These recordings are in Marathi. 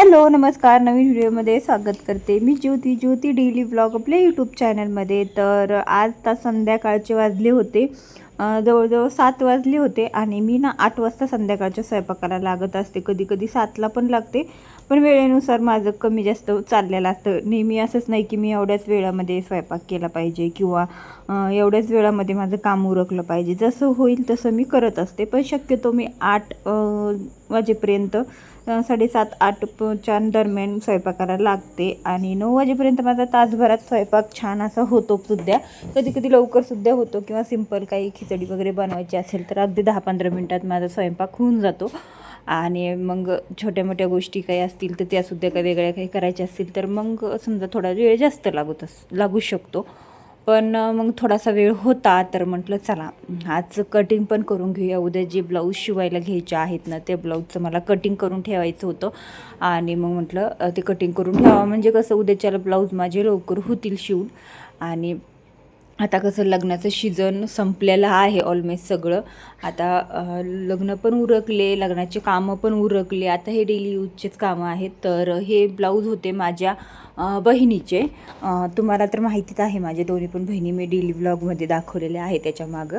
हॅलो नमस्कार, नवीन व्हिडिओमध्ये स्वागत करते मी ज्योती डेली ब्लॉग आपल्या यूट्यूब चॅनलमध्ये। तर आज संध्याकाळचे वाजले होते, जवळजवळ 7 वाजले होते आणि मी ना 8 वाजता संध्याकाळच्या स्वयंपाकाला लागत असते। कधी कधी 7ला पण लागते, पण वेळेनुसार माझं कमी जास्त चाललेलं असतं। नेहमी असंच नाही की मी एवढ्याच वेळामध्ये स्वयंपाक केला पाहिजे किंवा एवढ्याच वेळामध्ये माझं काम उरकलं पाहिजे। जसं होईल तसं मी करत असते, पण शक्यतो मी 8 वाजेपर्यंत 7:30-8च्या दरम्यान स्वयंपाकाला लागते आणि 9 वाजेपर्यंत माझा तासभरात स्वयंपाक छान असा होतो सुद्धा। कधी कधी लवकर सुद्धा होतो किंवा सिंपल काही खिचडी वगैरे बनवायची असेल तर अगदी 10-15 मिनटात माझा स्वयंपाक होऊन जातो। आणि मग छोट्या मोठ्या गोष्टी काही असतील तर त्यासुद्धा काही वेगळ्या काही करायच्या असतील तर मग समजा थोडा वेळ जास्त लागू शकतो। पण मग थोडासा वेळ होता तर म्हटलं चला आज कटिंग पण करून घेऊया। उद्या जे ब्लाऊज शिवायला घ्यायचे आहेत ना ते ब्लाऊजचं मला कटिंग करून ठेवायचं होतं आणि मग म्हटलं ते कटिंग करून ठेवावं म्हणजे कसं उद्याच्याला ब्लाऊज माझे लवकर होतील शिवून। आणि आता कसं लग्नाचं सीझन संपलेलं आहे ऑलमोस्ट सगळं। आता लग्न पण उरकले, लग्नाचे कामं पण उरकले, आता हे डेली यूजचेच कामं आहेत। तर हे ब्लाऊज होते माझ्या बहिणीचे। तुम्हाला तर माहितीच आहे माझे दोन्ही पण बहिणी मी डेली ब्लॉगमध्ये दाखवलेले आहे, त्याच्या मागं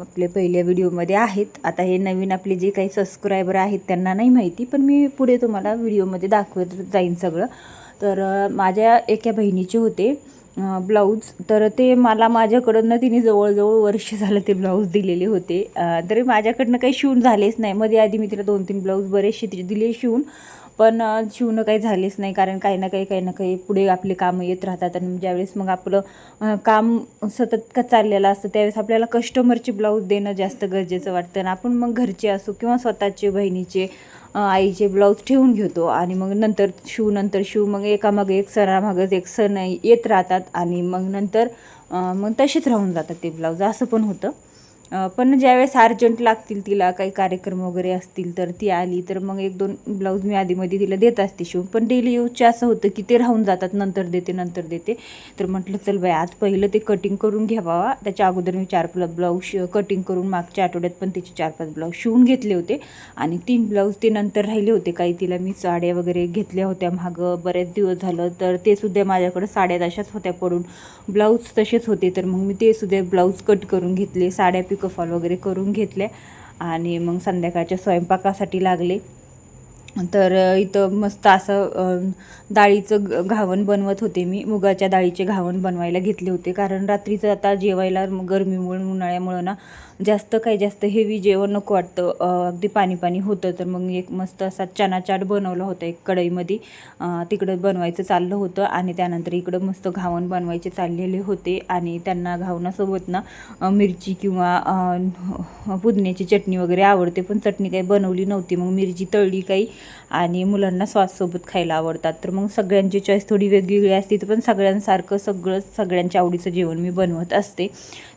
आपले पहिल्या व्हिडिओमध्ये आहेत। आता हे नवीन आपले जे काही सबस्क्रायबर आहेत त्यांना नाही माहिती, पण मी पुढे तुम्हाला व्हिडिओमध्ये दाखवत जाईन सगळं। तर माझ्या एका बहिणीचे होते ब्लाऊज, तर ते मला माझ्याकडनं तिने जवळजवळ वर्ष झालं ते ब्लाऊज दिलेले होते। तरी माझ्याकडनं काही शिवून झालेच नाही। मध्ये आधी मी तिला 2-3 ब्लाऊज बरेचसे दिले शिवून, पण शिवणं काही झालेच नाही, कारण काही ना काही पुढे आपले कामं येत राहतात। आणि ज्यावेळेस मग आपलं काम सतत का चाललेलं असतं त्यावेळेस आपल्याला कस्टमरचे ब्लाऊज देणं जास्त गरजेचं वाटतं आणि आपण मग घरचे असो किंवा स्वतःचे बहिणीचे आईचे ब्लाऊज ठेवून घेतो आणि मग नंतर शिव मग एकामागे एक सणामागच एक सण येत राहतात आणि मग नंतर मग तसेच राहून जातात ते ब्लाऊज, असं पण होतं। पण ज्यावेळेस अर्जंट लागतील तिला काही कार्यक्रम वगैरे असतील तर ती आली तर मग 1-2 ब्लाऊज मी आधीमध्ये तिला देत असते शिवून। पण डेली यूजचे असं होतं की ते राहून जातात, नंतर देते। तर म्हटलं चल बाई आज पहिलं ते कटिंग करून घ्यावा। त्याच्या अगोदर मी 4 ब्लाऊज कटिंग करून मागच्या आठवड्यात पण तिचे 4-5 ब्लाऊज शिवून घेतले होते आणि 3 ब्लाऊज ते नंतर राहिले होते। काही तिला मी साड्या वगैरे घेतल्या होत्या मागं बरेच दिवस झालं, तर ते सुद्धा माझ्याकडे साड्या तशाच होत्या पडून, ब्लाऊज तसेच होते। तर मग मी ते सुद्धा ब्लाऊज कट करून घेतले, साड्या पिकोफॉल वगैरे करून घेतल्या आणि मग संध्याकाळच्या स्वयंपाकासाठी लागले। तर इथं मस्त असं डाळीचं घावण बनवत होते मी, मुगाच्या डाळीचे घावण बनवायला घेतले होते, कारण रात्रीचं आता जेवायला गरमीमुळे उन्हाळ्यामुळं ना जास्त हेवी जेवण नको वाटतं, अगदी पाणी होतं। तर मग एक मस्त असा चना चाट बनवला होता एक कढईमध्ये, तिकडं बनवायचं चाललं होतं आणि त्यानंतर इकडं मस्त घावण बनवायचे चाललेले होते। आणि त्यांना घावणासोबत ना मिरची किंवा पुदिन्याची चटणी वगैरे आवडते, पण चटणी काही बनवली नव्हती, मग मिरची तळली काही आणि मुलांना सॉससोबत खायला आवडतात। तर मग सगळ्यांची चॉईस थोडी वेगवेगळी असते, पण सगळ्यांसारखं सगळ्यांच्या आवडीचं जेवण मी बनवत असते,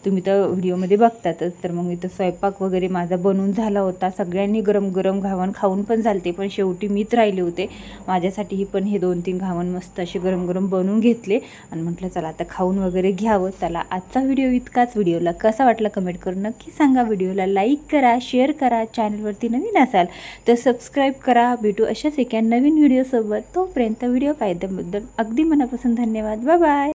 तुम्ही तर व्हिडिओमध्ये बघतातच। तर मग इथं स्वयंपाक वगैरे माझा बनवून झाला होता, सगळ्यांनी गरम गरम घावण खाऊन पण झालते, पण शेवटी मीच राहिले होते। माझ्यासाठीही पण हे 2-3 घावण मस्त असे गरम गरम बनवून घेतले आणि म्हटलं चला आता खाऊन वगैरे घ्यावं। चला आजचा व्हिडिओ इतकाच, व्हिडिओला कसा वाटला कमेंट करून नक्की सांगा, व्हिडिओला लाईक करा, शेअर करा, चॅनलवरती नवीन असाल तर सबस्क्राईब करा। भेटू अशाच एका नवीन व्हिडिओसोबत, तोपर्यंत व्हिडिओ पाहिल्याबद्दल अगदी मनापासून धन्यवाद, बाय बाय।